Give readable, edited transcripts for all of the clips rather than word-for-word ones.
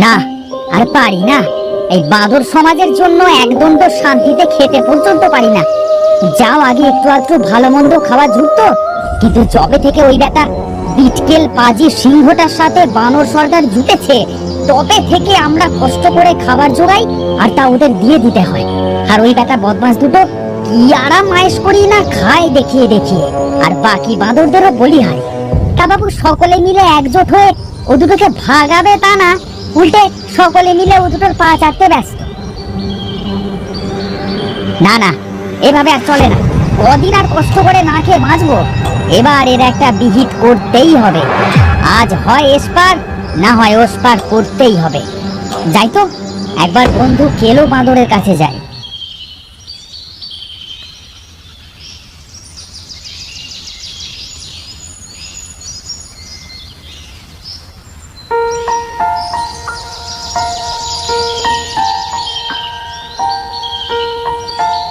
না, আর পারি না। এই বাঁদর সমাজের জন্য একদণ্ড শান্তিতে খেতে পর্যন্ত পারি না। যাও, আগে একটু একটু ভালো মন্দ খাওয়া যুক্ত, কিন্তু যবে থেকে ওই বেটা বিটকেল পাজি সিংহটার সাথে বানর সর্দার জুটেছে, তবে থেকে আমরা কষ্ট করে খাবার জোগাই, আর তা ওদের দিয়ে দিতে হয়। আর ওই বেটা বদমাস দুটো কি আরাম আয়েশ করি না খায় দেখিয়ে দেখিয়ে, আর বাকি বাঁদরদেরও বলি হয়। তা বাবু, সকলে মিলে একজোট হয়ে ও দুটোকে ভাগাবে তা না, উল্টে সকলে মিলে ও দুটোর পা চাটতে ব্যস্ত। না না, এভাবে আর চলে না। কদিন আর কষ্ট করে না খেয়ে বাঁচবো? এবার এর একটা বিহিত করতেই হবে। আজ হয় এসপার, না হয় ওসপার করতেই হবে। যাই তো, একবার বন্ধু কেলো বাঁদরের কাছে যায়।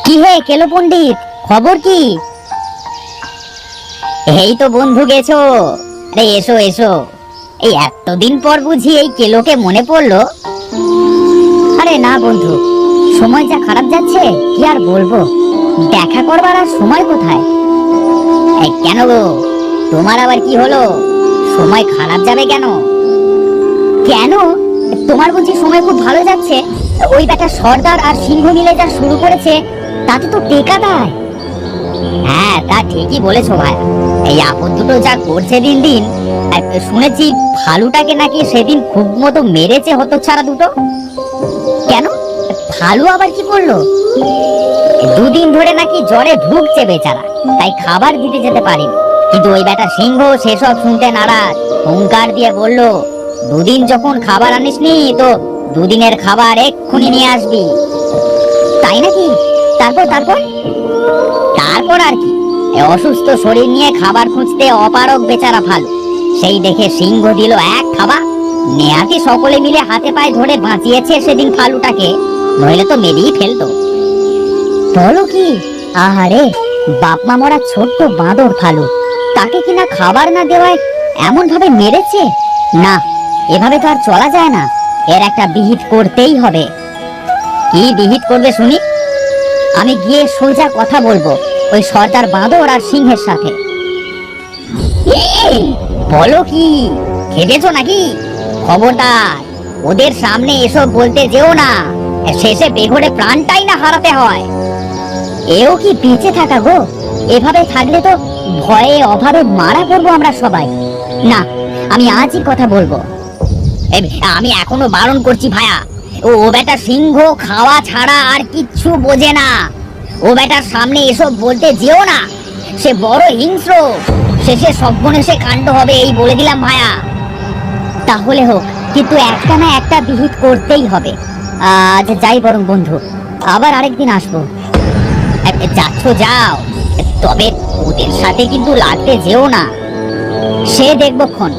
কি হে কেলো পণ্ডিত, খবর কি? এই তো বন্ধু গেছো। আরে এসো এসো, এই এতদিন পর বুঝি এই কেলোকে মনে পড়লো? আরে না বন্ধু, সময় যা খারাপ যাচ্ছে কি আর বলবো, দেখা করবার আর সময় কোথায়। এই কেন গো, তোমার আবার কি হলো? সময় খারাপ যাবে কেন? কেন, তোমার বুঝি সময় খুব ভালো যাচ্ছে? ওই বেটা সর্দার আর সিংহ মিলে যা শুরু করেছে, তাতে তো টেকা দেয়। হ্যাঁ, তা ঠিকই বলেছো ভাই। এই আপদ দুটো যা করছে দিন দিন, শুনেছি ফালুটাকে নাকি সেদিন খুব মতো মেরেছে হতচ্ছাড়া দুটো। কেন, ফালু আবার কি করলো? দুদিন ধরে নাকি জ্বরে ভুগছে বেচারা, তাই খাবার দিতে যেতে পারিনি। কিন্তু ওই বেটা সিংহ সেসব শুনতে নারাজ, হুঙ্কার দিয়ে বলল, দুদিন যখন খাবার আনিসনি তো দুদিনের খাবার এক্ষুনি নিয়ে আসবি। তাই নাকি? তারপর তারপর তারপর আর কি, অসুস্থ শরীর নিয়ে খাবার খুঁজতে অপারগ বেচারা ফালু। সেই দেখে সিংহ দিল এক খাবার, নেহাতি সকলে মিলে হাতে পায়ে ধরে বাঁচিয়েছে সেদিন ফালুটাকে, নইলে তো মেরেই ফেলতো। বলো কি? আহারে, বাপ মা মরা ছোট্ট বাঁদর ফালু, তাকে কিনা খাবার না দেওয়ায় এমন ভাবে মেরেছে। না, এভাবে তো আর চলা যায় না, এর একটা বিহিত করতেই হবে। কি বিহিত করবে শুনি? আমি গিয়ে সোজা কথা বলবো ওই সর্দার বাঁদর আর সিংহের সাথে। বলো কি, খেপেছো নাকি? খবরদার, ওদের সামনে এসব বলতে যেও না, শেষে বেঘরে প্রাণটাই না হারাতে হয়। এও কি বেঁচে থাকা গো? এভাবে থাকলে তো ভয়ে অভাবে মারা পড়বো আমরা সবাই। না, আমি আজই কথা বলবো। আমি এখনো বারণ করছি ভায়া, ও বেটা সিংহ খাওয়া ছাড়া আর কিচ্ছু বোঝে না। ও বেটার সামনে এসব বলতে যেও না, সে বড় হিংস্র, শেষে সর্বনেশে কাণ্ড হবে, এই বলে দিলাম ভায়া। তাহলে হোক, কিন্তু একটা না একটা বিহিত করতেই হবে। আজ যাই বরং বন্ধু, আবার আরেকদিন আসবো। যাচ্ছ যাও, তবে ওদের সাথে কিন্তু লাগতে যেও না, সে দেখবক্ষণ।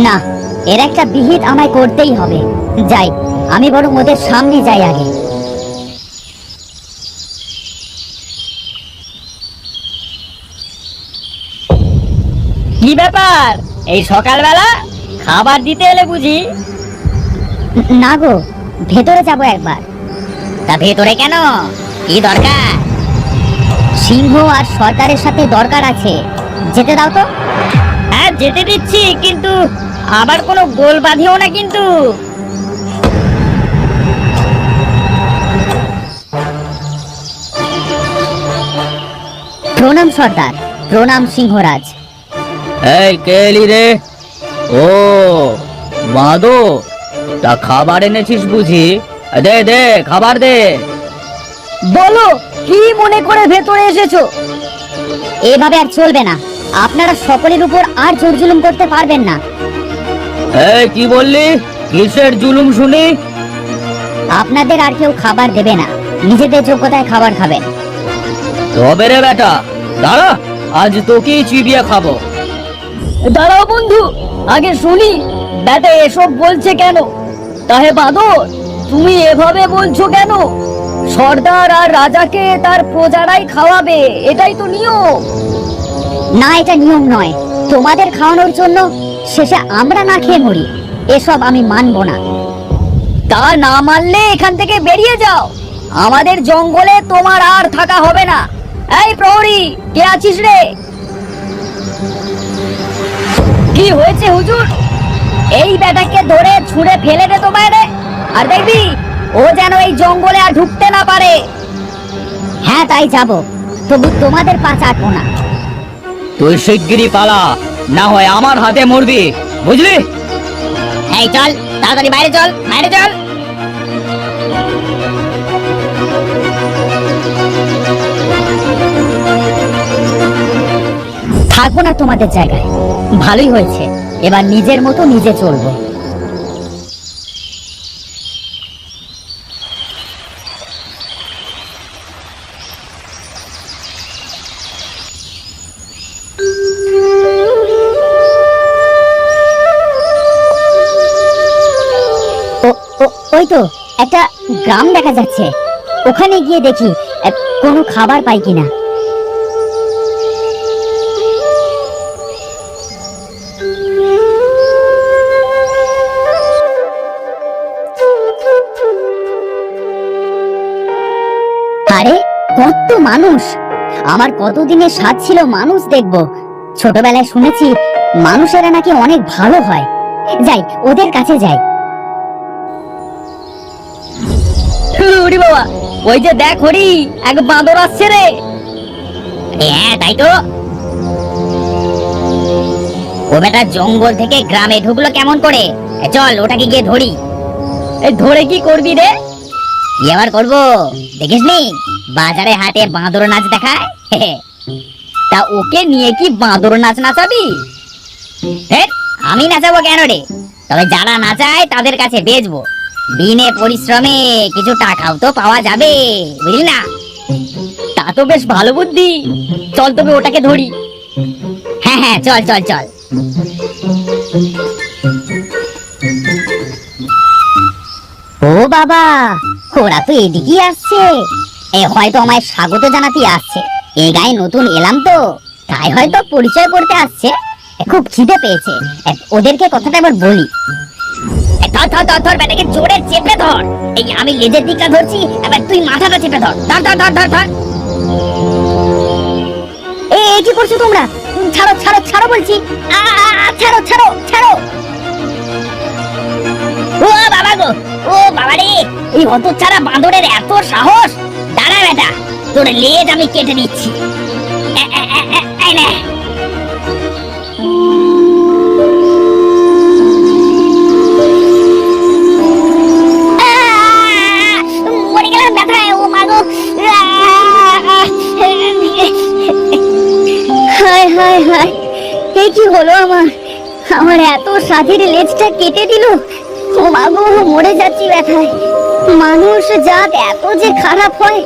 না, এর একটা বিহিত আমায় করতেই হবে। যাই, আমি বরং ওদের সামনে যাই আগে। কি ব্যাপার, এই সকালবেলা খাবার দিতে এলে বুঝি? না গো, ভেতরে যাব একবার। তা ভেতরে কেন, কি দরকার? সিংহ আর সর্দারের সাথে দরকার আছে, যেতে দাও তো। হ্যাঁ, যেতে দিচ্ছি, কিন্তু আবার কোনো গোল বাঁধিও না কিন্তু। প্রণাম সর্দার, প্রণাম সিংহরাজ। এই কে এলি রে? ও মাদো, তা খাবার এনেছিস বুঝি? দে দে, খাবার দে। বলো, কি মনে করে ভেতরে এসেছো? এভাবে আর চলবে না, আপনারা সকলের উপর আর জোর জুলুম করতে পারবেন না। এই কি বললি? কিসের জুলুম শুনি? আপনাদের আর কেউ খাবার দেবে না, নিজেদের যোগ্যতায় খাবার খাবেন। তবে রে বেটা, দাঁড়া, আজ তোকেই চিবিয়ে খাবো। দাঁড়াও বন্ধু, আগে শুনি বেটা এসব বলছে কেন। তাহে বাঁদর, তুমি এভাবে বলছো কেন? সর্দার আর রাজাকে তার প্রজারাই খাওয়াবে, এটাই তো নিয়ম। না, এটা নিয়ম নয়। তোমাদের খাওয়ানোর জন্য শেষে আমরা না খেয়ে মরি, এসব আমি মানবো না। তা না মানলে এখান থেকে বেরিয়ে যাও, আমাদের জঙ্গলে তোমার আর থাকা হবে না। এই প্রহরী, কে আছিস রে? কি হয়েছে হুজুর? এই বেটাকে ধরে ছুঁড়ে ফেলে দে তো বাইরে, আর দেখবি ও যেন এই জঙ্গলে আর ঢুকতে না পারে। হ্যাঁ, তাই যাব, তবু তোমাদের পা চাটবো না। তুই শিগগিরই পালা, না হয় আমার হাতে মরবি, বুঝলি? এই চল, তাড়াতাড়ি বাইরে চল, বাইরে চল। থাকবো না তোমাদের জায়গায়, ভালোই হয়েছে, এবার নিজের মতো নিজে চলবো। ওই তো একটা গ্রাম দেখা যাচ্ছে, ওখানে গিয়ে দেখি কোনো খাবার পাই কিনা। আরে কত মানুষ! আমার কতদিনের স্বাদ ছিল মানুষ দেখবো। ছোটবেলায় শুনেছি মানুষেরা নাকি অনেক ভালো হয়। যাই, ওদের কাছে যাই। ওরে বাবা, ওই যে দেখ হরি, এক বাঁদর আসছে রে। হ্যাঁ, তাই তো। ও বেটা জঙ্গল থেকে গ্রামে ঢুকলো কেমন করে? চল ওটাকে গিয়ে ধরি। এই ধরে কি করবি রে? কি আবার করবো, দেখিসনি বাজারে হাটে বাঁদর নাচ দেখায়? তা ওকে নিয়ে কি বাঁদর নাচ নাচাবি? হেৎ, আমি নাচাবো কেন রে? তবে যারা নাচায় তাদের কাছে বেচবো, বিনে পরিশ্রমে কিছু টাকাও তো পাওয়া যাবে, বুঝলি না? তা তো বেশ ভালো বুদ্ধি, চল তবে ওটাকে ধরি। হ্যাঁ হ্যাঁ, চল চল চল। ও বাবা, ওরা তো এদিকেই আসছে। এ হয়তো আমায় স্বাগত জানাতে আসছে। এই গায়ে নতুন এলাম তো, তাই হয়তো পরিচয় করতে আসছে। খুব খিদে পেয়েছে, ওদেরকে কথাটা এবার বলি। ধর ধর ধর ধর, বেটাকে জোরে চেপে ধর। এই আমি লেজের দিকটা ধরছি, এবার তুই মাথাটা চেপে ধর। ধর ধর ধর ধর ধর। এই কি করছো তোমরা? ছাড়ো ছাড়ো ছাড়ো বলছি। ছাড়ো ছাড়ো ছাড়ো। ও বাবা গো, ও বাবা রে, এই হতচ্ছাড়া বাঁদরের এত সাহস! দাঁড়া বেটা, তোর লেজ আমি কেটে দিচ্ছি। এই নে। মরে গেলাম ব্যথায়, ও মা গো। হায় হায় হায়, এই কি হলো আমার? আমার এত স্বাধীর লেজটা কেটে দিল। ও মা গো, মরে যাচ্ছি ব্যথায়। মানুষ জাত এত যে খারাপ হয়,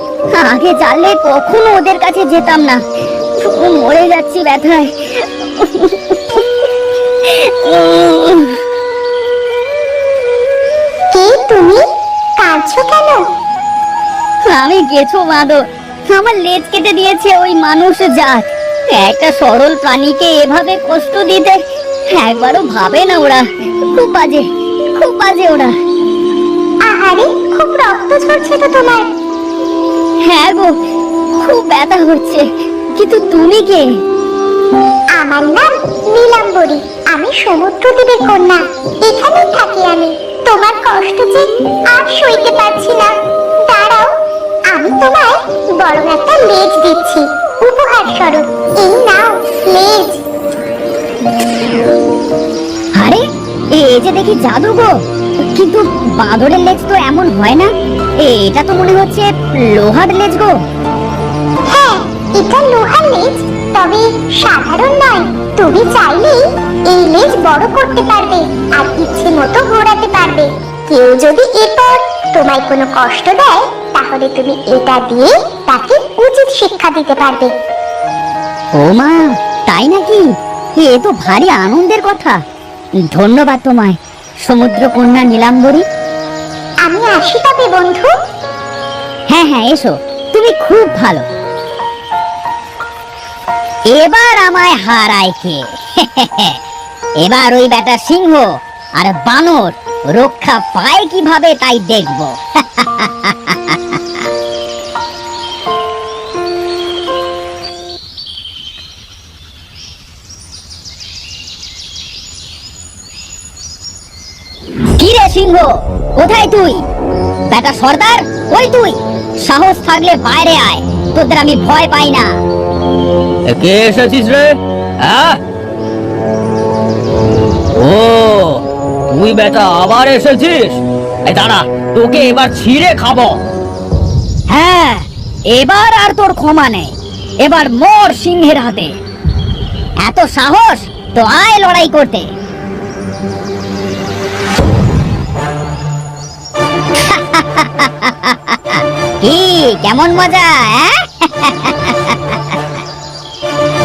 আগে জানলে কখনো ওদের কাছে যেতাম না। মরে যাচ্ছি ব্যথায়। কে তুমি? কাঁদছো কেন? আমি গেছো বাঁদর, আমার লেজ কেটে দিয়েছে ওই মানুষ জাত। একটা সরল প্রাণীকে এভাবে কষ্ট দিতে একবারও ভাবে না ওরা। খুব বাজে, খুব বাজে ওরা। আহারে, খুব রক্ত ঝরছে তো তোমার। হ্যাঁ গো, খুব ব্যথা হচ্ছে। কিন্তু তুমি কে? আমার নাম নীলাম্বরী, আমি সমুদ্র তীরের কন্যা। এখানেই থাকি আমি। তোমার কষ্ট যে আর সইতে পারছি না। দাঁড়াও, আমি তোমায় বড় একটা লেজ দিচ্ছি উপহার স্বরূপ। এই নাও লেজ। আরে, এই যে দেখি জাদু গো। কিন্তু বাঁদরের লেজ তো এমন হয় না। এটা তো মনে হচ্ছে লোহার লেজ গো। হ্যাঁ, এটা লোহার লেজ, তবে সাধারণ নয়। তুমি চাইলেই এই লেজ বড় করতে পারবে আর ইচ্ছে মতো ঘোরাতে পারবে। কেউ যদি এরপর তোমায় কোনো কষ্ট দেয়, তাহলে তুমি এটা দিয়ে তাকে উচিত শিক্ষা দিতে পারবে। ও মা, তাই নাকি? এ তো ভারী আনন্দের কথা। ধন্যবাদ তোমায় সমুদ্র কন্যা নীলাম্বরী। আমি আসি তবে বন্ধু। হ্যাঁ হ্যাঁ হ্যাঁ, এসো, তুমি খুব ভালো। এবার আমায় হারায় কে? এবার ওই বেটা সিংহ আর বানর রক্ষা পায় কিভাবে তাই দেখবো। কি রে সিংহ, কোথায় তুই? বেটা সর্দার, ওই তুই, সাহস থাকলে বাইরে আয়, তোদের আমি ভয় পাই না। এ, কে এসেছিস রে? হ্যাঁ, ও তুই বেটা আবার এসেছিস? এই দাঁড়া, তোকে এবার ছিঁড়ে খাবো। হ্যাঁ, এবার আর তোর ক্ষমা নেই, এবার মর সিংহের হাতে। এত সাহস তো আয় লড়াই করতে। কি কেমন মজা, হ্যাঁ?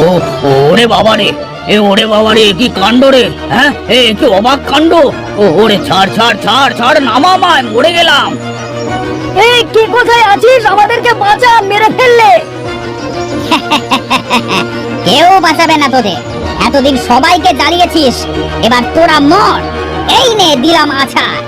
ও ওরে বাবা রে, ওরে বাবা রে, কি কাণ্ড রে! হ্যাঁ, কি অবাক কাণ্ড! ওরে ছাড় ছাড় ছাড় ছাড়, নামা আমায়, মরে গেলাম। এই কি কোথায় আছিস? আমাদেরকে বাঁচা, মেরে ফেললে। কেউ বাঁচাবে না তোদের, এতদিন সবাইকে জ্বালিয়েছিস, এবার তোরা মর। এই নে দিলাম আছাড়।